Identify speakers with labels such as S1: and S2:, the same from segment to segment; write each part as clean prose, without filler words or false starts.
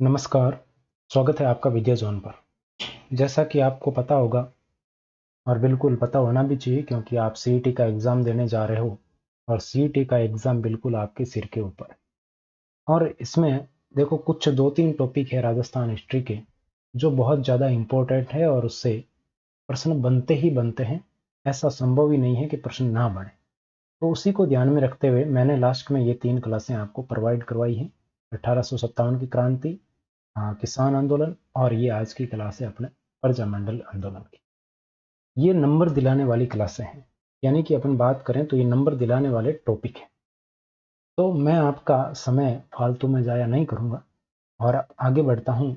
S1: नमस्कार, स्वागत है आपका विद्या ज़ोन पर। जैसा कि आपको पता होगा और बिल्कुल पता होना भी चाहिए क्योंकि आप सीईटी का एग्ज़ाम देने जा रहे हो और सीईटी का एग्ज़ाम बिल्कुल आपके सिर के ऊपर है। और इसमें देखो कुछ 2-3 टॉपिक है राजस्थान हिस्ट्री के जो बहुत ज़्यादा इम्पोर्टेंट है और उससे प्रश्न बनते ही बनते हैं। ऐसा संभव ही नहीं है कि प्रश्न ना बने। तो उसी को ध्यान में रखते हुए मैंने लास्ट में ये 3 क्लासें आपको प्रोवाइड करवाई हैं। 1857 की क्रांति, किसान आंदोलन और ये आज की क्लास है अपने प्रजामंडल आंदोलन की। ये नंबर दिलाने वाली क्लासें हैं, यानी कि अपन बात करें तो ये नंबर दिलाने वाले टॉपिक हैं। तो मैं आपका समय फालतू में ज़ाया नहीं करूँगा और आगे बढ़ता हूँ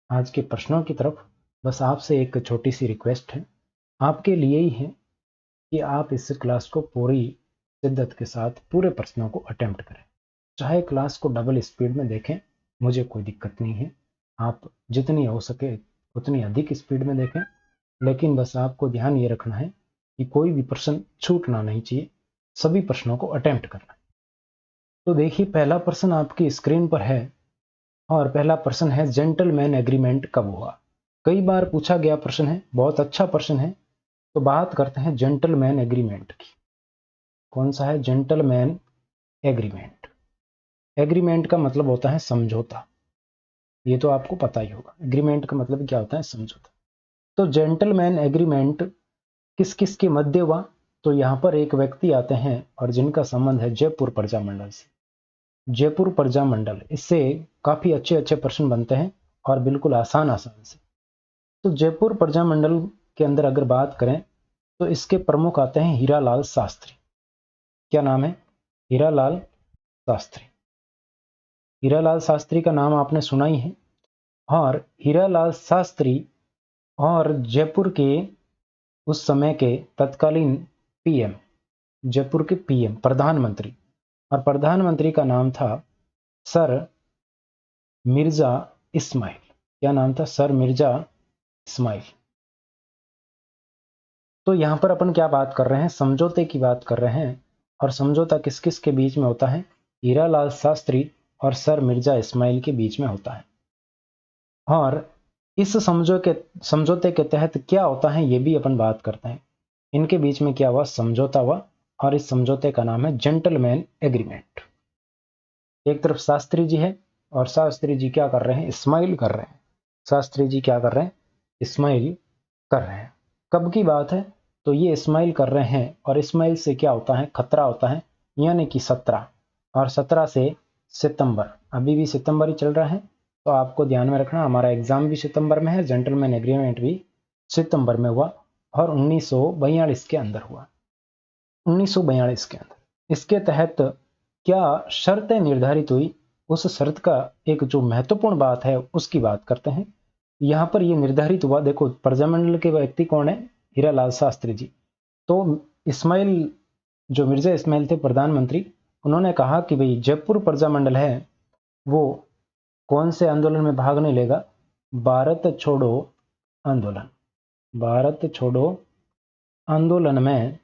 S1: आज के प्रश्नों की तरफ। बस आपसे एक छोटी सी रिक्वेस्ट है, आपके लिए ही है कि आप इस क्लास को पूरी शिद्दत के साथ पूरे प्रश्नों को अटेम्प्ट करें। चाहे क्लास को डबल स्पीड में देखें, मुझे कोई दिक्कत नहीं है। आप जितनी हो सके उतनी अधिक स्पीड में देखें, लेकिन बस आपको ध्यान ये रखना है कि कोई भी प्रश्न छूटना नहीं चाहिए, सभी प्रश्नों को अटेम्प्ट करना है। तो देखिए पहला प्रश्न आपकी स्क्रीन पर है और पहला प्रश्न है जेंटलमैन एग्रीमेंट कब हुआ। कई बार पूछा गया प्रश्न है, बहुत अच्छा प्रश्न है। तो बात करते हैं जेंटलमैन एग्रीमेंट की। कौन सा है? Gentleman agreement. एग्रीमेंट का मतलब होता है समझौता, ये तो आपको पता ही होगा। एग्रीमेंट का मतलब क्या होता है? समझौता। तो जेंटलमैन एग्रीमेंट किस किस के मध्य हुआ? तो यहाँ पर एक व्यक्ति आते हैं और जिनका संबंध है जयपुर प्रजामंडल से। जयपुर प्रजामंडल, इससे काफी अच्छे अच्छे प्रश्न बनते हैं और बिल्कुल आसान आसान से। तो जयपुर प्रजामंडल के अंदर अगर बात करें तो इसके प्रमुख आते हैं हीरालाल शास्त्री। क्या नाम है? हीरालाल शास्त्री। हीरालाल शास्त्री का नाम आपने सुना ही है। और हीरालाल शास्त्री और जयपुर के उस समय के तत्कालीन पीएम, जयपुर के पीएम प्रधानमंत्री, और प्रधानमंत्री का नाम था सर मिर्जा इस्माइल। क्या नाम था? सर मिर्जा इस्माइल। तो यहां पर अपन क्या बात कर रहे हैं? समझौते की बात कर रहे हैं। और समझौता किस किस के बीच में होता है? हीरालाल शास्त्री और सर मिर्जा इस्माइल के बीच में होता है। और इस समझौते के तहत क्या होता है ये भी अपन बात करते हैं। इनके बीच में क्या हुआ? समझौता हुआ और इस समझौते का नाम है जेंटलमैन एग्रीमेंट। एक तरफ शास्त्री जी है और शास्त्री जी क्या कर रहे हैं? स्माइल कर रहे हैं। शास्त्री जी क्या कर रहे हैं? स्माइल कर रहे हैं। कब की बात है? तो ये स्माइल कर रहे हैं और स्माइल से क्या होता है? खतरा होता है, यानी कि 17 और 17 से सितंबर, अभी भी सितंबर ही चल रहा है। तो आपको ध्यान में रखना, हमारा एग्जाम भी सितंबर में है, जेंटलमैन एग्रीमेंट भी सितंबर में हुआ और 1942 के अंदर हुआ। 1942 के अंदर इसके तहत क्या शर्तें निर्धारित हुई? उस शर्त का एक जो महत्वपूर्ण बात है उसकी बात करते हैं। यहां पर यह निर्धारित हुआ, देखो प्रजामंडल के व्यक्ति कौन है? हीरालाल शास्त्री जी। तो इस्माइल, जो मिर्जा इस्माइल थे प्रधानमंत्री, उन्होंने कहा कि भाई जयपुर प्रजामंडल है वो कौन से आंदोलन में भाग नहीं लेगा? भारत छोड़ो आंदोलन। भारत छोड़ो आंदोलन में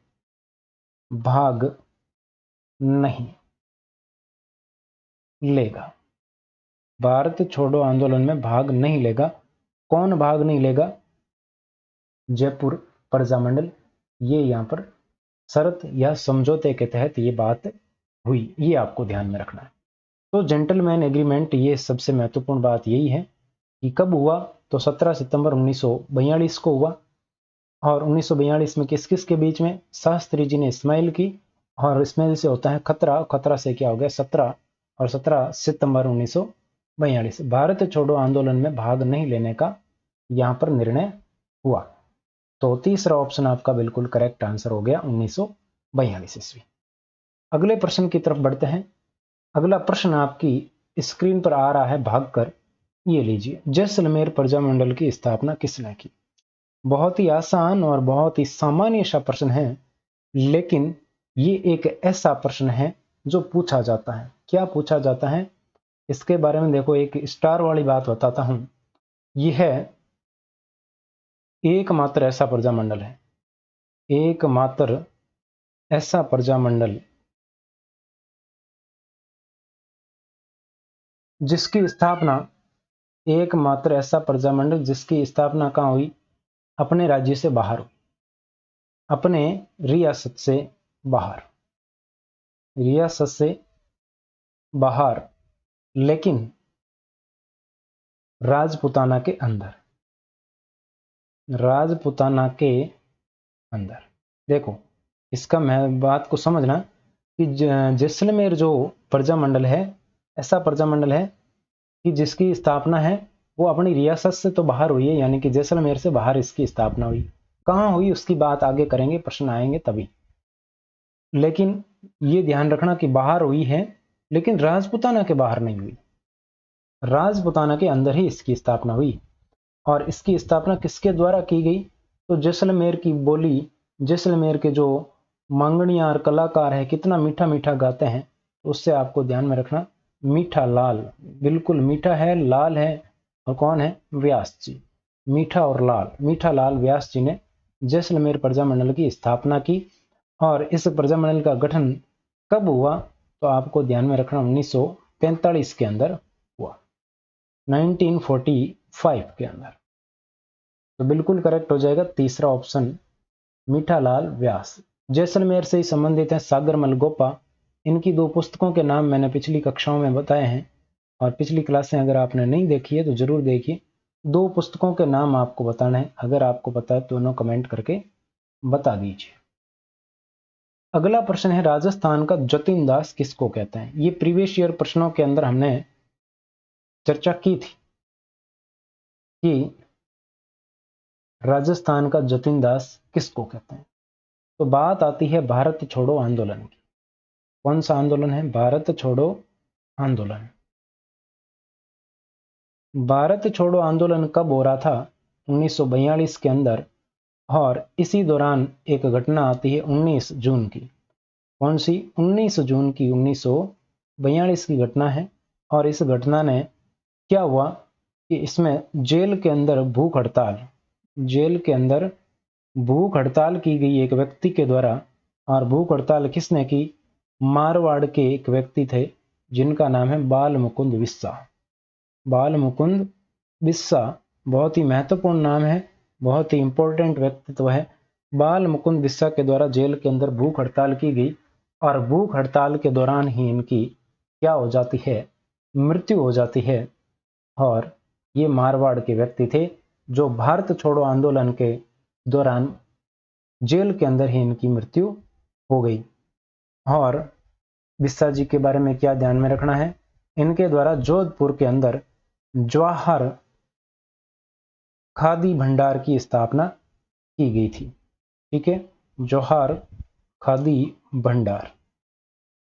S1: भाग नहीं लेगा। भारत छोड़ो आंदोलन में भाग नहीं लेगा। कौन भाग नहीं लेगा? जयपुर प्रजामंडल। ये यहां पर शर्त या समझौते के तहत ये बात हुई, ये आपको ध्यान में रखना है। तो जेंटलमैन एग्रीमेंट, ये सबसे महत्वपूर्ण बात यही है कि कब हुआ? तो 17 सितंबर 1942 को हुआ। और 1942 में किस किस के बीच में? शास्त्री जी ने इस्माइल की और इस्माइल से होता है खतरा, खतरा से क्या हो गया? 17 और 17 सितंबर 1942 भारत छोड़ो आंदोलन में भाग नहीं लेने का यहां पर निर्णय हुआ। तो तीसरा ऑप्शन आपका बिल्कुल करेक्ट आंसर हो गया, 1942 ईस्वी। अगले प्रश्न की तरफ बढ़ते हैं। अगला प्रश्न आपकी स्क्रीन पर आ रहा है भागकर, ये लीजिए। जैसलमेर प्रजामंडल की स्थापना किसने की? बहुत ही आसान और बहुत ही सामान्य सा प्रश्न है, लेकिन ये एक ऐसा प्रश्न है जो पूछा जाता है। क्या पूछा जाता है इसके बारे में देखो, एक स्टार वाली बात बताता हूं। यह है एकमात्र ऐसा प्रजामंडल है, एकमात्र ऐसा प्रजामंडल जिसकी स्थापना एकमात्र ऐसा प्रजामंडल जिसकी स्थापना कहाँ हुई? अपने राज्य से बाहर हुई, अपने रियासत से बाहर, रियासत से बाहर, लेकिन राजपुताना के अंदर, राजपुताना के अंदर। देखो इसका मैं बात को समझना कि जैसलमेर जो प्रजामंडल है, ऐसा प्रजामंडल है कि जिसकी स्थापना है वो अपनी रियासत से तो बाहर हुई है, यानी कि जैसलमेर से बाहर इसकी स्थापना हुई। कहाँ हुई उसकी बात आगे करेंगे, प्रश्न आएंगे तभी। लेकिन ये ध्यान रखना कि बाहर हुई है, लेकिन राजपुताना के बाहर नहीं हुई, राजपुताना के अंदर ही इसकी स्थापना हुई। और इसकी स्थापना किसके द्वारा की गई? तो जैसलमेर की बोली, जैसलमेर के जो मांगणियार और कलाकार है कितना मीठा मीठा गाते हैं, उससे आपको ध्यान में रखना। मीठा लाल, बिल्कुल मीठा है, लाल है, और कौन है? व्यास जी। मीठा और लाल, मीठा लाल व्यास जी ने जैसलमेर प्रजामंडल की स्थापना की। और इस प्रजामंडल का गठन कब हुआ? तो आपको ध्यान में रखना 1945 के अंदर हुआ, 1945 के अंदर। तो बिल्कुल करेक्ट हो जाएगा तीसरा ऑप्शन, मीठालाल व्यास। जैसलमेर से ही संबंधित है सागरमल गोपा। इनकी दो पुस्तकों के नाम मैंने पिछली कक्षाओं में बताए हैं, और पिछली क्लासें अगर आपने नहीं देखी है तो जरूर देखिए। दो पुस्तकों के नाम आपको बताना है, अगर आपको पता है तो दोनों कमेंट करके बता दीजिए। अगला प्रश्न है, राजस्थान का जतिन दास किसको कहते हैं? ये प्रीवियस ईयर प्रश्नों के अंदर हमने चर्चा की थी कि राजस्थान का जतिन दास किसको कहते हैं। तो बात आती है भारत छोड़ो आंदोलन की। कौन सा आंदोलन है? भारत छोड़ो आंदोलन। भारत छोड़ो आंदोलन कब हो रहा था? 1942 के अंदर। और इसी दौरान एक घटना आती है 19 जून की। कौन सी? 19 जून की 1942 की घटना है। और इस घटना ने क्या हुआ कि इसमें जेल के अंदर भूख हड़ताल, जेल के अंदर भूख हड़ताल की गई एक व्यक्ति के द्वारा। और भूख हड़ताल किसने की? मारवाड़ के एक व्यक्ति थे जिनका नाम है बाल मुकुंद बिस्सा। बाल मुकुंद बिस्सा बहुत ही महत्वपूर्ण नाम है, बहुत ही इंपॉर्टेंट व्यक्तित्व है। बाल मुकुंद बिस्सा के द्वारा जेल के अंदर भूख हड़ताल की गई, और भूख हड़ताल के दौरान ही इनकी क्या हो जाती है? मृत्यु हो जाती है। और ये मारवाड़ के व्यक्ति थे जो भारत छोड़ो आंदोलन के दौरान जेल के अंदर ही इनकी मृत्यु हो गई। और बिस्सा जी के बारे में क्या ध्यान में रखना है? इनके द्वारा जोधपुर के अंदर जवाहर खादी भंडार की स्थापना की गई थी। ठीक है, जवाहर खादी भंडार,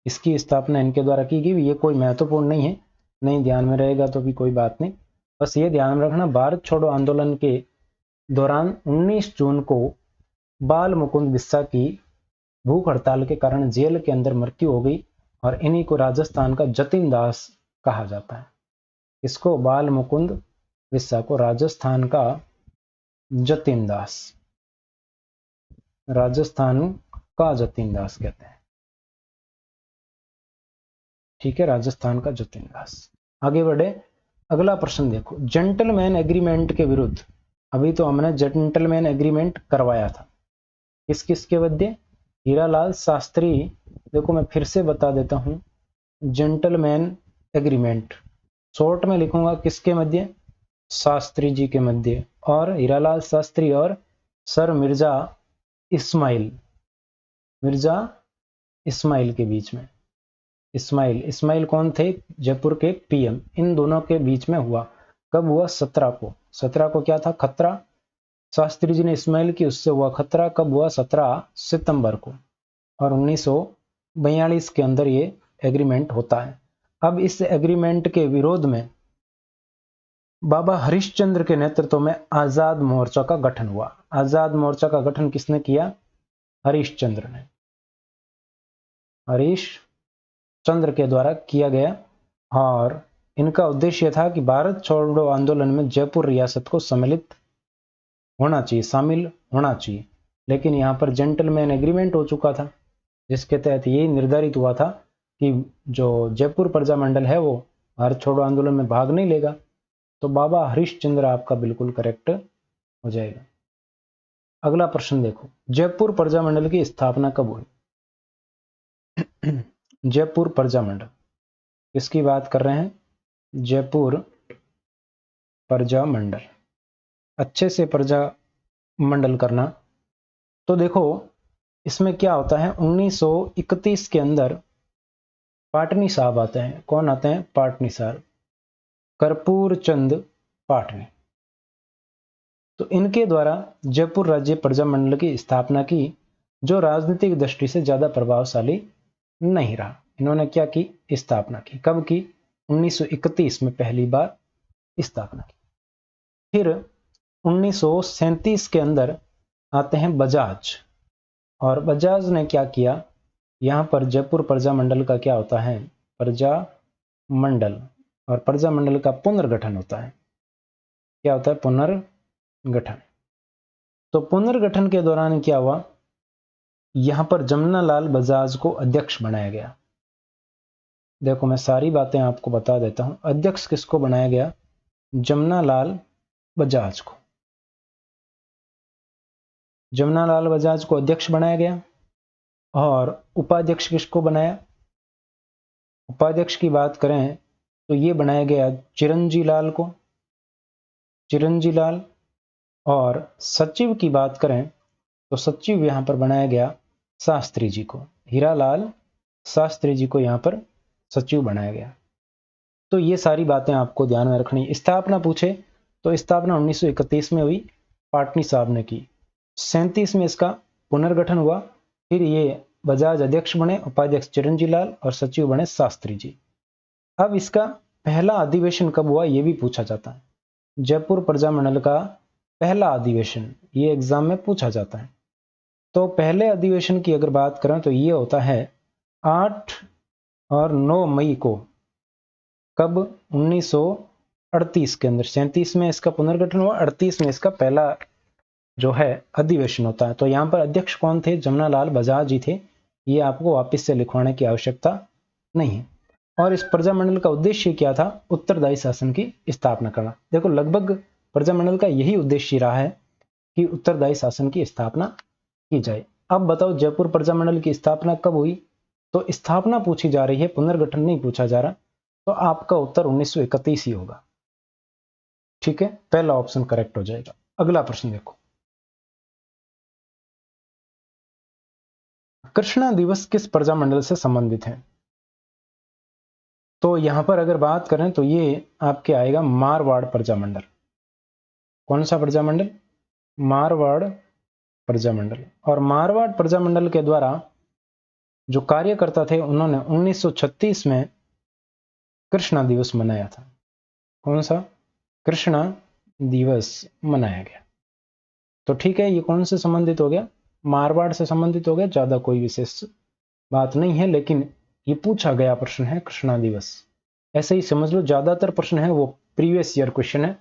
S1: इसकी स्थापना इनके द्वारा की गई। ये कोई महत्वपूर्ण नहीं है, नहीं ध्यान में रहेगा तो भी कोई बात नहीं, बस ये ध्यान रखना भारत छोड़ो आंदोलन के दौरान 19 जून को बाल मुकुंद बिस्सा की भूख हड़ताल के कारण जेल के अंदर मृत्यु हो गई। और इन्हीं को राजस्थान का जतिन दास कहा जाता है। इसको बाल मुकुंद बिस्सा को राजस्थान का जतिन दास, राजस्थान का जतिन दास कहते हैं। ठीक है, राजस्थान का जतिन दास। आगे बढ़े, अगला प्रश्न देखो, जेंटलमैन एग्रीमेंट के विरुद्ध। अभी तो हमने जेंटलमैन एग्रीमेंट करवाया था, किस किस के मध्य? हीरालाल शास्त्री। देखो मैं फिर से बता देता हूं, जेंटलमैन एग्रीमेंट शॉर्ट में लिखूंगा किसके मध्य? शास्त्री जी के मध्य। और हीरालाल शास्त्री और सर मिर्जा इस्माइल, मिर्जा इस्माइल के बीच में। इस्माइल, इस्माइल कौन थे? जयपुर के पीएम। इन दोनों के बीच में हुआ। कब हुआ? 17 को। 17 को क्या था? खतरा। शास्त्री जी ने इस्माइल की, उससे हुआ खतरा। कब हुआ? 17 सितंबर को। और 1942 के अंदर ये एग्रीमेंट होता है। अब इस एग्रीमेंट के विरोध में बाबा हरिश्चंद्र के नेतृत्व में आजाद मोर्चा का गठन हुआ। आजाद मोर्चा का गठन किसने किया? हरिश्चंद्र ने, हरिश्चंद्र के द्वारा किया गया। और इनका उद्देश्य था कि भारत छोड़ो आंदोलन में जयपुर रियासत को सम्मिलित होना चाहिए, शामिल होना चाहिए। लेकिन यहाँ पर जेंटलमैन एग्रीमेंट हो चुका था, जिसके तहत यही निर्धारित हुआ था कि जो जयपुर प्रजामंडल है वो भारत छोड़ो आंदोलन में भाग नहीं लेगा। तो बाबा हरिश्चंद्र आपका बिल्कुल करेक्ट हो जाएगा। अगला प्रश्न देखो, जयपुर प्रजामंडल की स्थापना कब हुई? जयपुर प्रजामंडल किसकी बात कर रहे हैं? जयपुर प्रजामंडल। अच्छे से प्रजामंडल करना। तो देखो इसमें क्या होता है, 1931 के अंदर पाटनी साहब आते हैं। कौन आते हैं? पाटनी साहब, कर्पूर चंद पाटनी। तो इनके द्वारा जयपुर राज्य प्रजामंडल की स्थापना की, जो राजनीतिक दृष्टि से ज्यादा प्रभावशाली नहीं रहा। इन्होंने क्या की? स्थापना की। कब की? 1931 में पहली बार स्थापना की। फिर 1937 के अंदर आते हैं बजाज, और बजाज ने क्या किया, यहां पर जयपुर प्रजामंडल का क्या होता है? प्रजामंडल, और प्रजामंडल का पुनर्गठन होता है। क्या होता है? पुनर्गठन। तो पुनर्गठन के दौरान क्या हुआ, यहां पर जमनालाल बजाज को अध्यक्ष बनाया गया। देखो मैं सारी बातें आपको बता देता हूं। अध्यक्ष किसको बनाया गया? जमनालाल बजाज को। जमनालाल बजाज को अध्यक्ष बनाया गया। और उपाध्यक्ष किसको बनाया? उपाध्यक्ष की बात करें तो ये बनाया गया चिरंजी लाल को, चिरंजी लाल। और सचिव की बात करें तो सचिव यहां पर बनाया गया शास्त्री जी को, हीरालाल शास्त्री जी को यहां पर सचिव बनाया गया। तो ये सारी बातें आपको ध्यान में रखनी। स्थापना पूछे तो स्थापना 1931 में हुई, पाटनी साहब ने की। 37 में इसका पुनर्गठन हुआ। फिर ये बजाज अध्यक्ष बने, उपाध्यक्ष चिरंजी लाल और सचिव बने शास्त्री जी। अब इसका पहला अधिवेशन कब हुआ ये भी पूछा जाता है। जयपुर प्रजामंडल का पहला अधिवेशन ये एग्जाम में पूछा जाता है। तो पहले अधिवेशन की अगर बात करें तो ये होता है 8 और 9 मई को। कब? 1938 के अंदर। 37 में इसका पुनर्गठन हुआ, 38 में इसका पहला जो है अधिवेशन होता है। तो यहां पर अध्यक्ष कौन थे? जमनालाल बजाज जी थे। ये आपको वापस से लिखवाने की आवश्यकता नहीं है। और इस प्रजामंडल का उद्देश्य क्या था? उत्तरदायी शासन की स्थापना करना। देखो लगभग प्रजामंडल का यही उद्देश्य रहा है कि उत्तरदायी शासन की स्थापना की जाए। अब बताओ जयपुर प्रजामंडल की स्थापना कब हुई? तो स्थापना पूछी जा रही है, पुनर्गठन नहीं पूछा जा रहा। तो आपका उत्तर 1931 ही होगा। ठीक है, पहला ऑप्शन करेक्ट हो जाएगा। अगला प्रश्न देखो, कृष्णा दिवस किस प्रजामंडल से संबंधित है? तो यहां पर अगर बात करें तो ये आपके आएगा मारवाड़ प्रजामंडल। कौन सा प्रजामंडल? मारवाड़ प्रजामंडल। और मारवाड़ प्रजामंडल के द्वारा जो कार्यकर्ता थे उन्होंने 1936 में कृष्णा दिवस मनाया था। कौन सा? कृष्णा दिवस मनाया गया। तो ठीक है, ये कौन से संबंधित हो गया? मारवाड़ से संबंधित हो गया। ज्यादा कोई विशेष बात नहीं है, लेकिन ये पूछा गया प्रश्न है कृष्णा दिवस। ऐसे ही समझ लो, ज्यादातर प्रश्न है वो प्रीवियस ईयर क्वेश्चन है।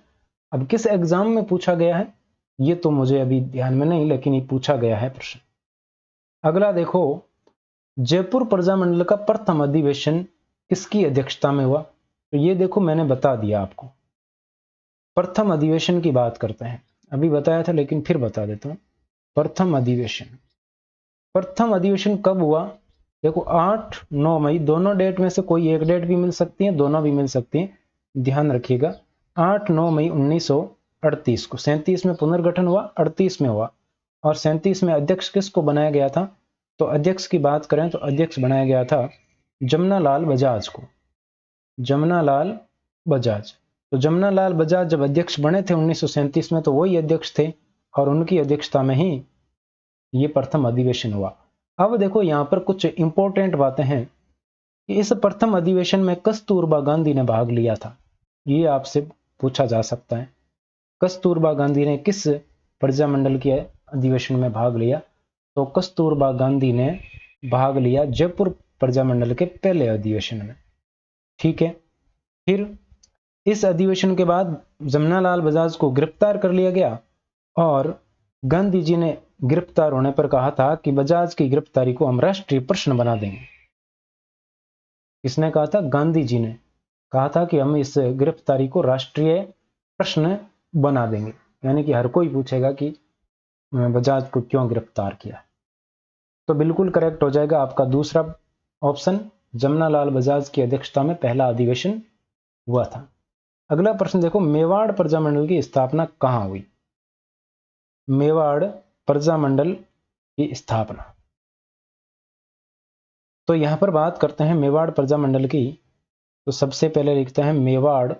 S1: अब किस एग्जाम में पूछा गया है ये तो मुझे अभी ध्यान में नहीं, लेकिन ये पूछा गया है प्रश्न। अगला देखो, जयपुर प्रजामंडल का प्रथम अधिवेशन किसकी अध्यक्षता में हुआ? तो ये देखो मैंने बता दिया आपको। प्रथम अधिवेशन की बात करते हैं, अभी बताया था लेकिन फिर बता देता हूं। प्रथम अधिवेशन, प्रथम अधिवेशन कब हुआ? देखो 8-9 मई, दोनों डेट में से कोई एक डेट भी मिल सकती है, दोनों भी मिल सकती है, ध्यान रखिएगा। 8-9 मई 1938 को। 37 में पुनर्गठन हुआ, 38 में हुआ। और 37 में अध्यक्ष किसको बनाया गया था? तो अध्यक्ष की बात करें तो अध्यक्ष बनाया गया था जमनालाल बजाज को, जमनालाल बजाज। तो जमनालाल बजाज जब अध्यक्ष बने थे 1937 में, तो वही अध्यक्ष थे और उनकी अध्यक्षता में ही ये प्रथम अधिवेशन हुआ। अब देखो यहां पर कुछ इंपॉर्टेंट बातें हैं कि इस प्रथम अधिवेशन में कस्तूरबा गांधी ने भाग लिया था। ये आपसे पूछा जा सकता है, कस्तूरबा गांधी ने किस प्रजामंडल के अधिवेशन में भाग लिया? तो कस्तूरबा गांधी ने भाग लिया जयपुर प्रजामंडल के पहले अधिवेशन में। ठीक है, फिर इस अधिवेशन के बाद जमनालाल बजाज को गिरफ्तार कर लिया गया और गांधी जी ने गिरफ्तार होने पर कहा था कि बजाज की गिरफ्तारी को हम राष्ट्रीय प्रश्न बना देंगे। किसने कहा था? गांधी जी ने कहा था कि हम इस गिरफ्तारी को राष्ट्रीय प्रश्न बना देंगे, यानी कि हर कोई पूछेगा कि बजाज को क्यों गिरफ्तार किया। तो बिल्कुल करेक्ट हो जाएगा आपका दूसरा ऑप्शन, जमनालाल बजाज की अध्यक्षता में पहला अधिवेशन हुआ था। अगला प्रश्न देखो, मेवाड़ प्रजामंडल की स्थापना कहां हुई? मेवाड़ प्रजामंडल की स्थापना, तो यहां पर बात करते हैं मेवाड़ प्रजामंडल की। तो सबसे पहले लिखते हैं मेवाड़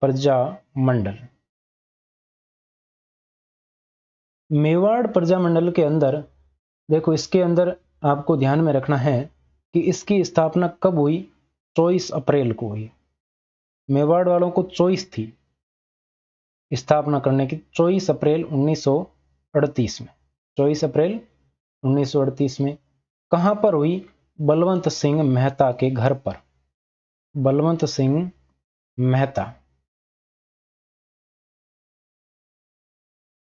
S1: प्रजामंडल। मेवाड़ प्रजामंडल के अंदर देखो, इसके अंदर आपको ध्यान में रखना है कि इसकी स्थापना कब हुई? 24 अप्रैल को हुई। मेवाड़ वालों को चॉइस थी स्थापना करने की, 24 अप्रैल 1938 में। 24 अप्रैल 1938 में कहां पर हुई? बलवंत सिंह मेहता के घर पर। बलवंत सिंह मेहता,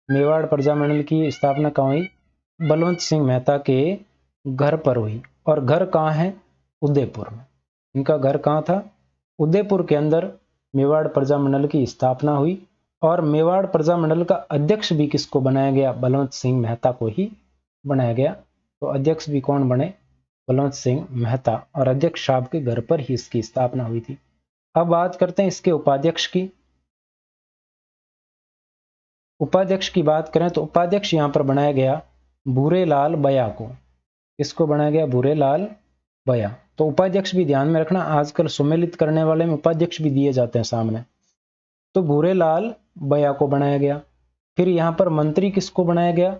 S1: मेवाड़ प्रजामंडल की स्थापना कहां हुई? बलवंत सिंह मेहता के घर पर हुई। और घर कहां है? उदयपुर में। इनका घर कहां था? उदयपुर के अंदर मेवाड़ प्रजामंडल की स्थापना हुई। और मेवाड़ प्रजामंडल का अध्यक्ष भी किसको बनाया गया? बलवंत सिंह मेहता को ही बनाया गया। तो अध्यक्ष भी कौन बने? बलवंत सिंह मेहता। और अध्यक्ष साहब के घर पर ही इसकी स्थापना हुई थी। अब बात करते हैं इसके उपाध्यक्ष की। उपाध्यक्ष की बात करें तो उपाध्यक्ष यहां पर बनाया गया भूरेलाल बया को। किसको बनाया गया? भूरेलाल बया। तो उपाध्यक्ष भी ध्यान में रखना, आजकल सुमेलित करने वाले में उपाध्यक्ष भी दिए जाते हैं सामने। तो भूरेलाल बया को बनाया गया। फिर यहां पर मंत्री किसको बनाया गया?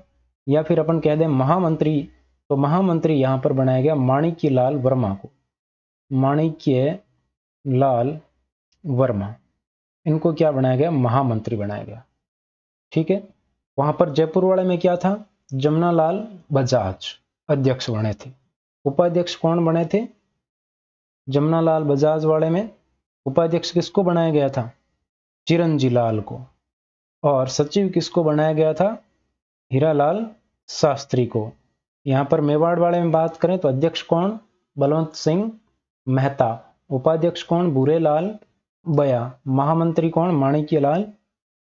S1: या फिर अपन कह दें महामंत्री, तो महामंत्री यहां पर बनाया गया माणिक्य लाल वर्मा को। माणिक्य लाल वर्मा, इनको क्या बनाया गया? महामंत्री बनाया गया। ठीक है। वहां पर जयपुर वाले में क्या था? जमनालाल बजाज अध्यक्ष बने थे। उपाध्यक्ष कौन बने थे? जमनालाल बजाज वाले में उपाध्यक्ष किसको बनाया गया था? चिरंजी लाल को। और सचिव किसको बनाया गया था? हीरालाल शास्त्री को। यहां पर मेवाड़ वाले में बात करें तो अध्यक्ष कौन? बलवंत सिंह मेहता। उपाध्यक्ष कौन? भूरेलाल बया। महामंत्री कौन? माणिक्यलाल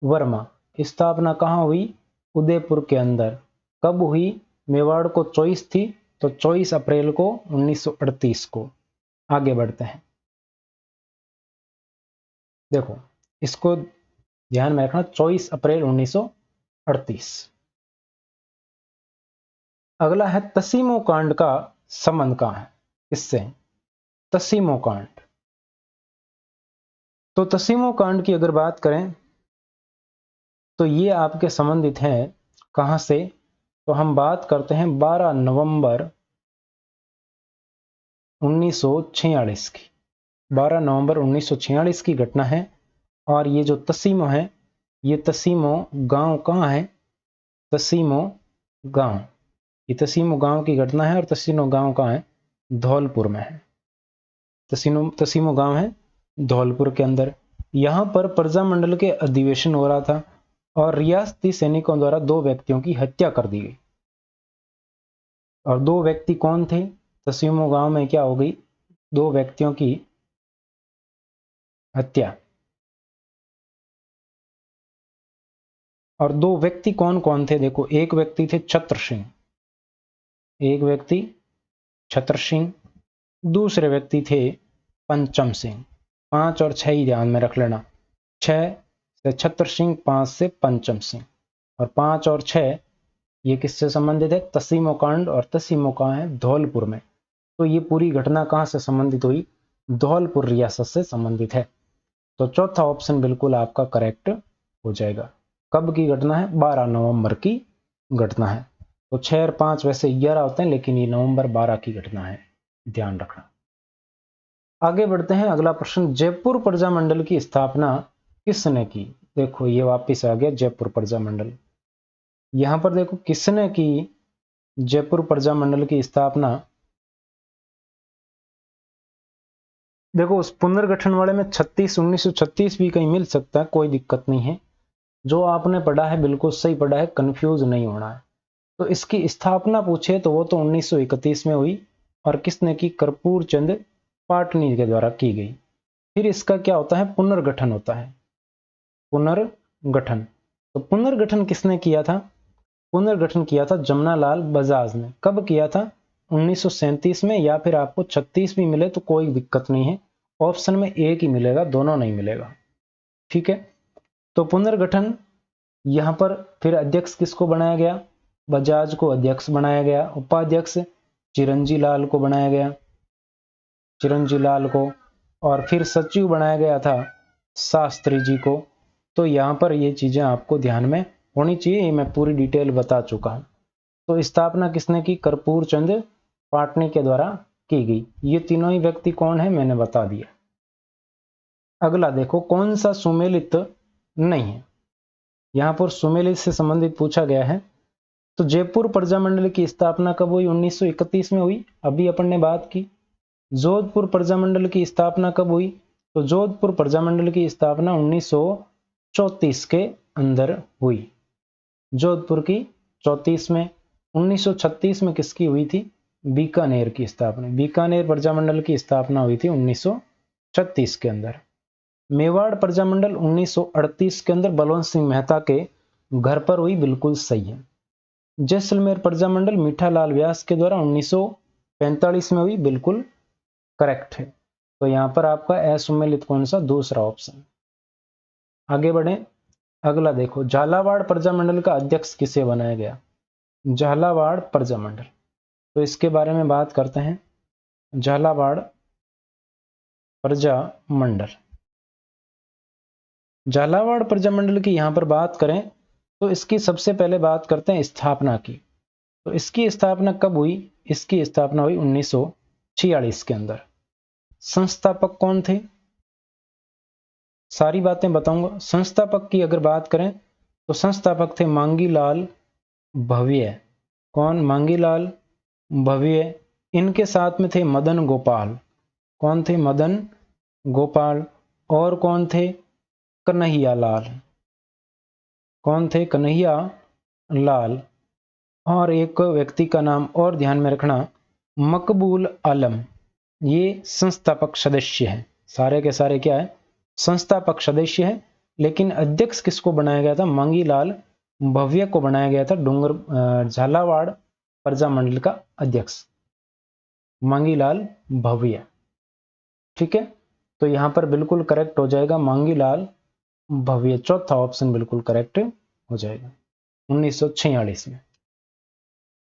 S1: वर्मा। स्थापना कहां हुई? उदयपुर के अंदर। कब हुई? मेवाड़ को 24 थी, तो 24 अप्रैल को 1938 को। आगे बढ़ते हैं। देखो, इसको ध्यान में रखना, 24 अप्रैल 1938। अगला है तसीमो कांड का संबंध कहां है? इससे तसीमो कांड, तो तसीमो कांड की अगर बात करें तो ये आपके संबंधित हैं कहां से? तो हम बात करते हैं 12 नवंबर 1946 की। 12 नवंबर 1946 की घटना है। और ये जो तसीमो है, ये तसीमो गांव कहां है? तसीमो गांव, ये तसीमो गांव की घटना है। और तसीमो गांव कहां है? धौलपुर में है। तसीमो गांव है धौलपुर के अंदर। यहां पर प्रजामंडल के अधिवेशन हो रहा था और रियासती सैनिकों द्वारा 2 व्यक्तियों की हत्या कर दी गई। और 2 व्यक्ति कौन थे? तसीमो गांव में क्या हो गई? 2 व्यक्तियों की हत्या। और 2 व्यक्ति कौन कौन थे? देखो, एक व्यक्ति थे छत्र सिंह, एक व्यक्ति छत्र सिंह, दूसरे व्यक्ति थे पंचम सिंह। 5 और 6 ही ध्यान में रख लेना। 6 से छत्र सिंह, 5 से पंचम सिंह। और 5 और 6 ये किससे संबंधित है? तसीमो कांड। और तसीमो कहां है? धौलपुर में। तो ये पूरी घटना कहां से संबंधित हुई? धौलपुर रियासत से संबंधित है। तो चौथा ऑप्शन बिल्कुल आपका करेक्ट हो जाएगा। कब की घटना है? 12 नवंबर की घटना है। तो 6 और 5 वैसे 11 होते हैं, लेकिन ये नवंबर 12 की घटना है, ध्यान रखना। आगे बढ़ते हैं। अगला प्रश्न, जयपुर प्रजामंडल की स्थापना किसने की? देखो, ये वापिस आ गया जयपुर प्रजामंडल। यहां पर देखो किसने की जयपुर प्रजामंडल की स्थापना? देखो, उस पुनर्गठन वाले में 1936 भी कहीं मिल सकता है, कोई दिक्कत नहीं है। जो आपने पढ़ा है बिल्कुल सही पढ़ा है, कंफ्यूज नहीं होना है। तो इसकी स्थापना पूछे तो वो तो 1931 में हुई। और किसने की? कर्पूर चंद पाटनी के द्वारा की गई। फिर इसका क्या होता है? पुनर्गठन होता है। पुनर्गठन। तो पुनर्गठन किसने किया था? पुनर्गठन किया था जमनालाल बजाज ने। कब किया था? 1937 में, या फिर आपको 36 भी मिले तो कोई दिक्कत नहीं है, ऑप्शन में एक ही मिलेगा, दोनों नहीं मिलेगा। ठीक है, तो पुनर्गठन यहां पर फिर अध्यक्ष किसको बनाया गया? बजाज को अध्यक्ष बनाया गया। उपाध्यक्ष चिरंजी लाल को बनाया गया, चिरंजी लाल को। और फिर सचिव बनाया गया था शास्त्री जी को। तो यहां पर ये चीजें आपको ध्यान में होनी चाहिए, ये मैं पूरी डिटेल बता चुका हूं। तो स्थापना किसने की? कर्पूर चंद पाटनी के द्वारा की गई। ये तीनों ही व्यक्ति कौन है मैंने बता दिया। अगला देखो, कौन सा सुमेलित नहीं है? यहां पर सुमेलित से संबंधित पूछा गया है। तो जयपुर प्रजामंडल की स्थापना कब हुई? 1931 में हुई, अभी अपन ने बात की। जोधपुर प्रजामंडल की स्थापना कब हुई? तो जोधपुर प्रजामंडल की स्थापना 1934 के अंदर हुई। जोधपुर की 34 में। 1936 में किसकी हुई थी? बीकानेर की स्थापना। बीकानेर प्रजामंडल की स्थापना हुई थी 1936 के अंदर। मेवाड़ प्रजामंडल 1938 के अंदर बलवंत सिंह मेहता के घर पर हुई, बिल्कुल सही है। जैसलमेर प्रजामंडल मीठालाल व्यास के द्वारा 1945 में हुई, बिल्कुल करेक्ट है। तो यहां पर आपका असुमेलित कौन सा? दूसरा ऑप्शन। आगे बढ़े, अगला देखो, झालावाड़ प्रजामंडल का अध्यक्ष किसे बनाया गया? झालावाड़ प्रजामंडल, तो इसके बारे में बात करते हैं। झालावाड़ प्रजामंडल, झालावाड़ प्रजामंडल की यहां पर बात करें तो इसकी सबसे पहले बात करते हैं स्थापना की। तो इसकी स्थापना कब हुई? इसकी स्थापना हुई 1946 के अंदर। संस्थापक कौन थे? सारी बातें बताऊंगा। संस्थापक की अगर बात करें तो संस्थापक थे मांगीलाल भव्य। कौन? मांगीलाल भव्य। इनके साथ में थे मदन गोपाल। कौन थे? मदन गोपाल। और कौन थे? कन्हैया लाल। कौन थे? कन्हैया लाल। और एक व्यक्ति का नाम और ध्यान में रखना, मकबूल आलम। ये संस्थापक सदस्य है। सारे के सारे क्या है? संस्थापक सदस्य है। लेकिन अध्यक्ष किसको बनाया गया था? मांगीलाल भव्य को बनाया गया था झालावाड़ प्रजामंडल का अध्यक्ष मांगीलाल भव्य। ठीक है, तो यहां पर बिल्कुल करेक्ट हो जाएगा मांगीलाल भव्य। चौथा ऑप्शन बिल्कुल करेक्ट हो जाएगा। 1946 में।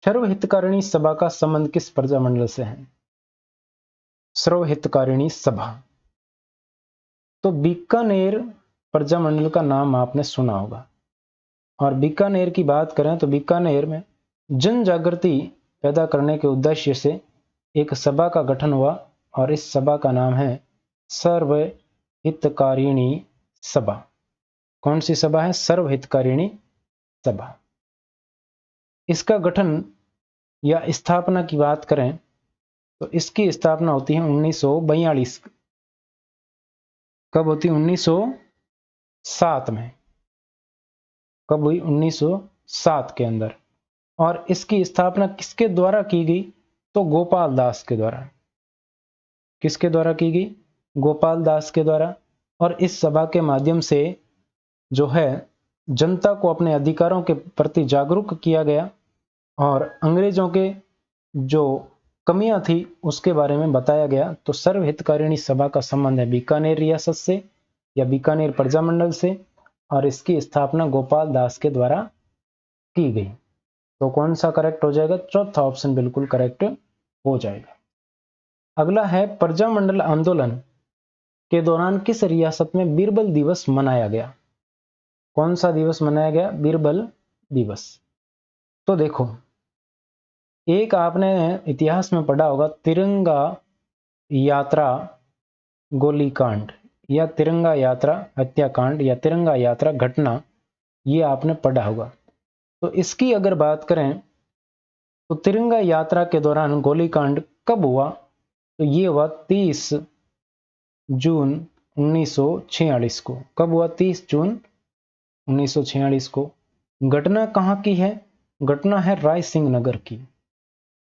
S1: सर्वहितकारिणी सभा का संबंध किस प्रजामंडल से है? सर्वहितकारिणी सभा, तो बीकानेर प्रजामंडल का नाम आपने सुना होगा। और बीकानेर की बात करें तो बीकानेर में जन जागृति पैदा करने के उद्देश्य से एक सभा का गठन हुआ और इस सभा का नाम है सर्वहितकारिणी सभा। कौन सी सभा है? सर्वहितकारिणी सभा। इसका गठन या स्थापना की बात करें तो इसकी स्थापना होती है 1942। कब होती? 1907 में। कब हुई? 1907 के अंदर। और इसकी स्थापना किसके द्वारा की गई? तो गोपाल दास के द्वारा। किसके द्वारा की गई? गोपाल दास के द्वारा। और इस सभा के माध्यम से जो है जनता को अपने अधिकारों के प्रति जागरूक किया गया और अंग्रेजों के जो कमियां थी उसके बारे में बताया गया। तो सर्वहितकारिणी सभा का संबंध है बीकानेर रियासत से या बीकानेर प्रजामंडल से, और इसकी स्थापना गोपाल दास के द्वारा की गई। तो कौन सा करेक्ट हो जाएगा? चौथा ऑप्शन बिल्कुल करेक्ट हो जाएगा। अगला है, प्रजामंडल आंदोलन के दौरान किस रियासत में बीरबल दिवस मनाया गया? कौन सा दिवस मनाया गया? बीरबल दिवस। तो देखो, एक आपने इतिहास में पढ़ा होगा तिरंगा यात्रा गोलीकांड या तिरंगा यात्रा हत्याकांड या तिरंगा यात्रा घटना, ये आपने पढ़ा होगा। तो इसकी अगर बात करें तो तिरंगा यात्रा के दौरान गोलीकांड कब हुआ? तो ये हुआ 30 जून 1946 को। कब हुआ? 30 जून 1946 को। घटना कहां की है? घटना है राय सिंह नगर की।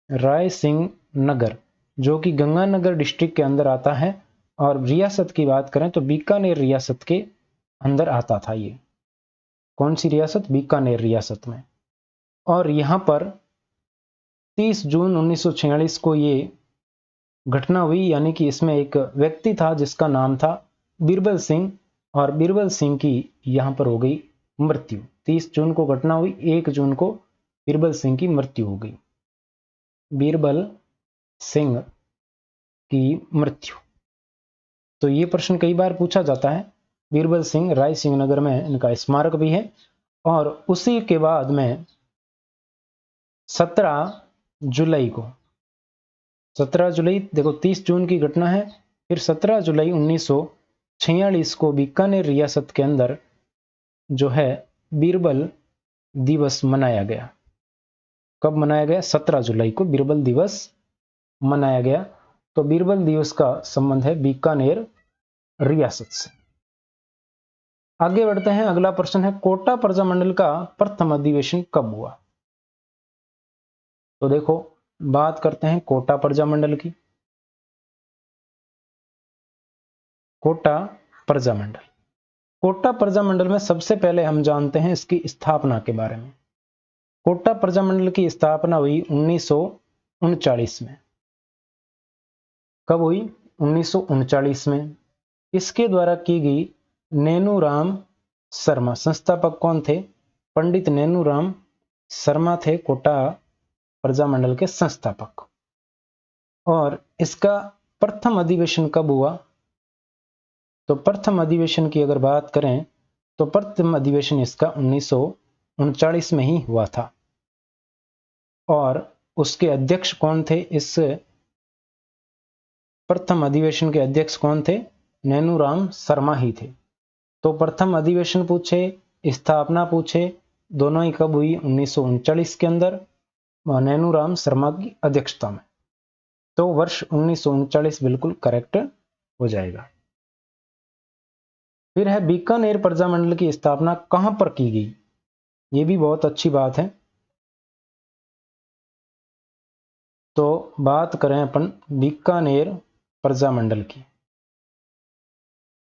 S1: राय सिंह नगर जो कि गंगानगर डिस्ट्रिक्ट के अंदर आता है। और रियासत की बात करें तो बीकानेर रियासत के अंदर आता था। ये कौन सी रियासत? बीकानेर रियासत में। और यहां पर 30 जून 1946 को ये घटना हुई, यानी कि इसमें एक व्यक्ति था जिसका नाम था बीरबल सिंह, और बीरबल सिंह की यहां पर हो गई मृत्यु। 30 जून को घटना हुई, 1 जून को बीरबल सिंह की मृत्यु हो गई। बीरबल सिंह की मृत्यु। तो ये प्रश्न कई बार पूछा जाता है। बीरबल सिंह राय सिंह नगर में इनका स्मारक भी है। और उसी के बाद में 17 जुलाई को, 17 जुलाई, देखो 30 जून की घटना है, फिर 17 जुलाई 1946 को बीकानेर रियासत के अंदर जो है बीरबल दिवस मनाया गया। कब मनाया गया? 17 जुलाई को बीरबल दिवस मनाया गया। तो बीरबल दिवस का संबंध है बीकानेर रियासत से। आगे बढ़ते हैं। अगला प्रश्न है, कोटा प्रजामंडल का प्रथम अधिवेशन कब हुआ? तो देखो, बात करते हैं कोटा प्रजामंडल की। कोटा प्रजामंडल, कोटा प्रजामंडल में सबसे पहले हम जानते हैं इसकी स्थापना के बारे में। कोटा प्रजामंडल की स्थापना हुई 1939 में। कब हुई? 1939 में। इसके द्वारा की गई। नैनूराम शर्मा संस्थापक कौन थे? पंडित नैनूराम शर्मा थे कोटा प्रजामंडल के संस्थापक। और इसका प्रथम अधिवेशन कब हुआ? तो प्रथम अधिवेशन की अगर बात करें तो प्रथम अधिवेशन इसका 1939 में ही हुआ था। और उसके अध्यक्ष कौन थे? इस प्रथम अधिवेशन के अध्यक्ष कौन थे? नैनूराम शर्मा ही थे। तो प्रथम अधिवेशन पूछे, स्थापना पूछे, दोनों ही कब हुई? 1939 के अंदर, नैनूराम शर्मा की अध्यक्षता में। तो वर्ष 1939 बिल्कुल करेक्ट हो जाएगा। फिर है बीकानेर प्रजामंडल की स्थापना कहां पर की गई? यह भी बहुत अच्छी बात है। तो बात करें अपन बीकानेर प्रजामंडल की।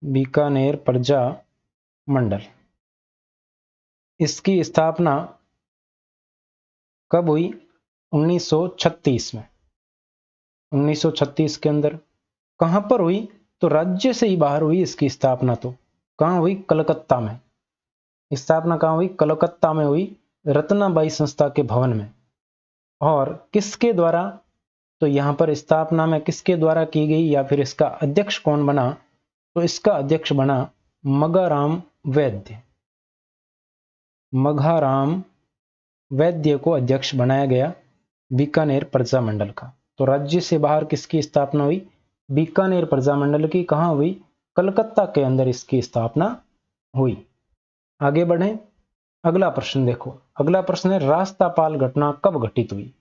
S1: बीकानेर प्रजामंडल, इसकी स्थापना कब हुई? 1936 में। 1936 के अंदर। कहां पर हुई? तो राज्य से ही बाहर हुई इसकी स्थापना। तो कहां हुई? कलकत्ता में। स्थापना कहां हुई? कलकत्ता में हुई, रत्नाबाई संस्था के भवन में। और किसके द्वारा? तो यहां पर स्थापना में किसके द्वारा की गई, या फिर इसका अध्यक्ष कौन बना? तो इसका अध्यक्ष बना मघाराम वैद्य। मघाराम वैद्य को अध्यक्ष बनाया गया बीकानेर प्रजामंडल का। तो राज्य से बाहर किसकी स्थापना हुई? बीकानेर प्रजामंडल की। कहां हुई? कलकत्ता के अंदर इसकी स्थापना हुई। आगे बढ़ें। अगला प्रश्न देखो। अगला प्रश्न है, रास्तापाल घटना कब घटित हुई?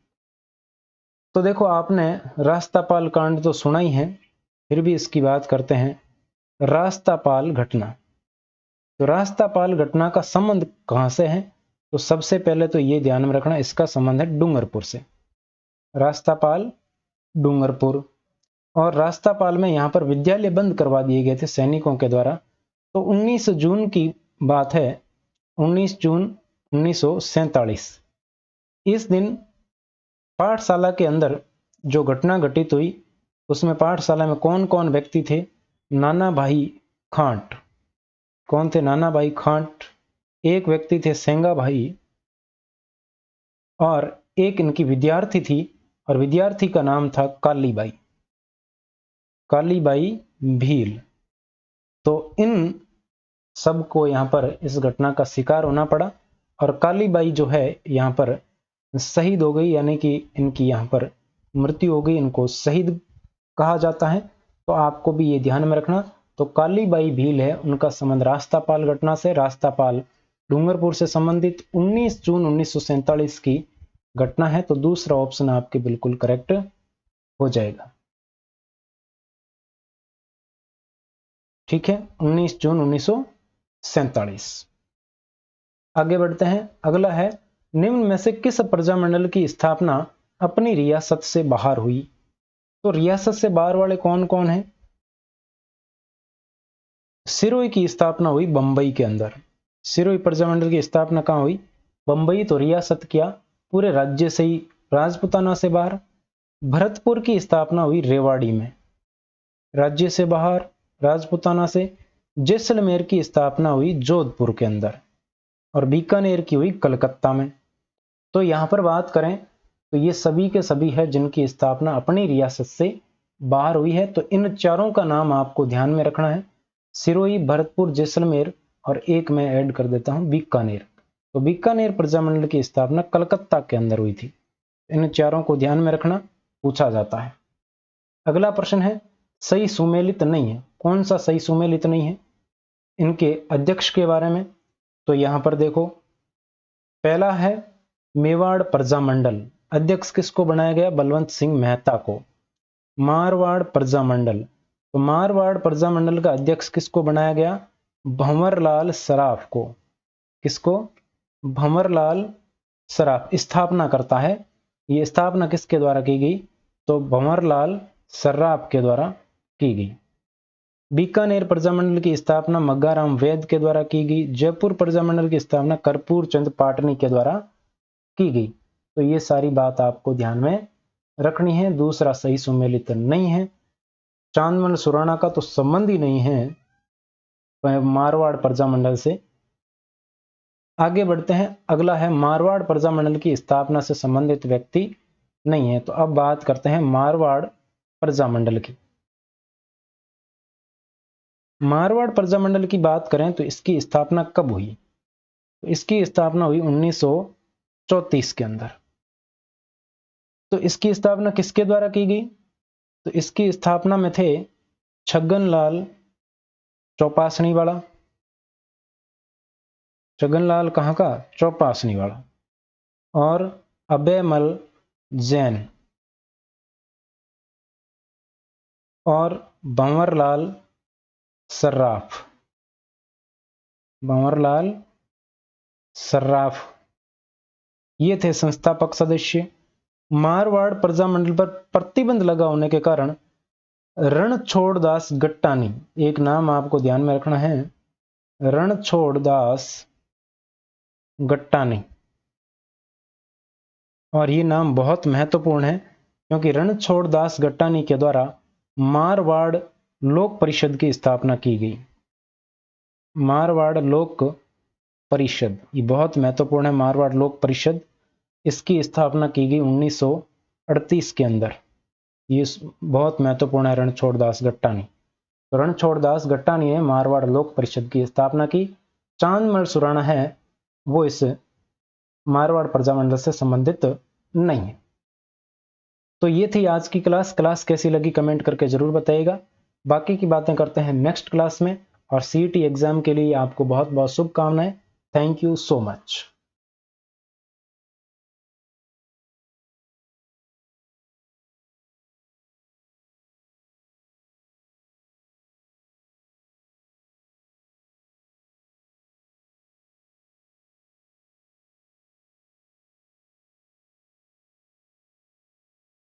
S1: तो देखो, आपने रास्तापाल कांड तो सुना ही है, फिर भी इसकी बात करते हैं। रास्तापाल घटना, तो रास्तापाल घटना का संबंध कहां से है? तो सबसे पहले तो यह ध्यान में रखना, इसका संबंध है डूंगरपुर से। रास्तापाल डूंगरपुर। और रास्तापाल में यहां पर विद्यालय बंद करवा दिए गए थे सैनिकों के द्वारा। तो 19 जून की बात है, 19 जून 1947। इस दिन पाठशाला के अंदर जो घटना घटित हुई, उसमें पाठशाला में कौन कौन व्यक्ति थे? नाना भाई खांट। कौन थे? नाना भाई खांट। एक व्यक्ति थे सेंगा भाई, और एक इनकी विद्यार्थी थी, और विद्यार्थी का नाम था कालीबाई। कालीबाई भील। तो इन सबको यहां पर इस घटना का शिकार होना पड़ा, और कालीबाई जो है यहां पर शहीद हो गई, यानी कि इनकी यहां पर मृत्यु हो गई। इनको शहीद कहा जाता है। तो आपको भी ये ध्यान में रखना। तो कालीबाई भील है, उनका संबंध रास्तापाल घटना से, रास्तापाल डूंगरपुर से संबंधित 19 जून 1947 की घटना है। तो दूसरा ऑप्शन आपके बिल्कुल करेक्ट हो जाएगा। ठीक है, 19 जून 1947। आगे बढ़ते हैं। अगला है, निम्न में से किस प्रजामंडल की स्थापना अपनी रियासत से बाहर हुई? तो रियासत से बाहर वाले कौन कौन हैं? सिरोही की स्थापना हुई बंबई के अंदर। सिरोही प्रजामंडल की स्थापना कहाँ हुई? बंबई तो रियासत क्या, पूरे राज्य से ही, राजपूताना से बाहर। भरतपुर की स्थापना हुई रेवाड़ी में, राज्य से बाहर, राजपूताना से। जैसलमेर की स्थापना हुई जोधपुर के अंदर, और बीकानेर की हुई कलकत्ता में। तो यहां पर बात करें तो ये सभी के सभी है जिनकी स्थापना अपनी रियासत से बाहर हुई है। तो इन चारों का नाम आपको ध्यान में रखना है, सिरोही, भरतपुर, जैसलमेर, और एक मैं ऐड कर देता हूं बीकानेर। तो बीकानेर प्रजामंडल की स्थापना कलकत्ता के अंदर हुई थी। इन चारों को ध्यान में रखना, पूछा जाता है। अगला प्रश्न है सही सुमेलित नहीं है। कौन सा सही सुमेलित नहीं है? इनके अध्यक्ष के बारे में। तो यहां पर देखो, पहला है मेवाड़ प्रजामंडल, अध्यक्ष किसको बनाया गया? बलवंत सिंह मेहता को। मारवाड़ प्रजामंडल, तो मारवाड़ प्रजामंडल का अध्यक्ष किसको बनाया गया? भंवरलाल सराफ को। किसको? भंवरलाल सराफ स्थापना करता है। ये स्थापना किसके द्वारा की गई? तो भंवरलाल सर्राफ के द्वारा की गई। बीकानेर प्रजामंडल की स्थापना मग्गाराम वैद के द्वारा की गई। जयपुर प्रजामंडल की स्थापना कर्पूर चंद पाटनी के द्वारा की गई। तो ये सारी बात आपको ध्यान में रखनी है। दूसरा सही सुमेलित नहीं है। चांदमल सुराणा का तो संबंध ही नहीं है मारवाड़ प्रजामंडल से। आगे बढ़ते हैं, अगला है मारवाड़ प्रजामंडल की स्थापना से संबंधित व्यक्ति नहीं है। तो अब बात करते हैं मारवाड़ प्रजामंडल की। मारवाड़ प्रजामंडल की बात करें तो इसकी स्थापना कब हुई? तो इसकी स्थापना हुई 1934 के अंदर। तो इसकी स्थापना किसके द्वारा की गई? तो इसकी स्थापना में थे छगनलाल चौपासनी वाला। छगनलाल कहाँ का? चौपासनी वाला। और अबेमल जैन और भंवरलाल सर्राफ। भंवरलाल सर्राफ ये थे संस्थापक सदस्य। मारवाड़ प्रजामंडल पर प्रतिबंध लगा होने के कारण रणछोड़दास गट्टानी, एक नाम आपको ध्यान में रखना है, रणछोड़दास गट्टानी। और ये नाम बहुत महत्वपूर्ण है क्योंकि रणछोड़दास गट्टानी के द्वारा मारवाड़ लोक परिषद की स्थापना की गई। मारवाड़ लोक परिषद ये बहुत महत्वपूर्ण है। मारवाड़ लोक परिषद, इसकी स्थापना की गई 1938 के अंदर। ये बहुत महत्वपूर्ण है रणछोड़दास गट्टानी। तो रणछोड़दास गट्टानी ने मारवाड़ लोक परिषद की स्थापना की। चांदमल सुराणा है वो इस मारवाड़ प्रजामंडल से संबंधित नहीं है। तो ये थी आज की क्लास कैसी लगी कमेंट करके जरूर बताइएगा। बाकी की बातें करते हैं नेक्स्ट क्लास में। और सीईटी एग्जाम के लिए आपको बहुत बहुत शुभकामनाएं। Thank you so much.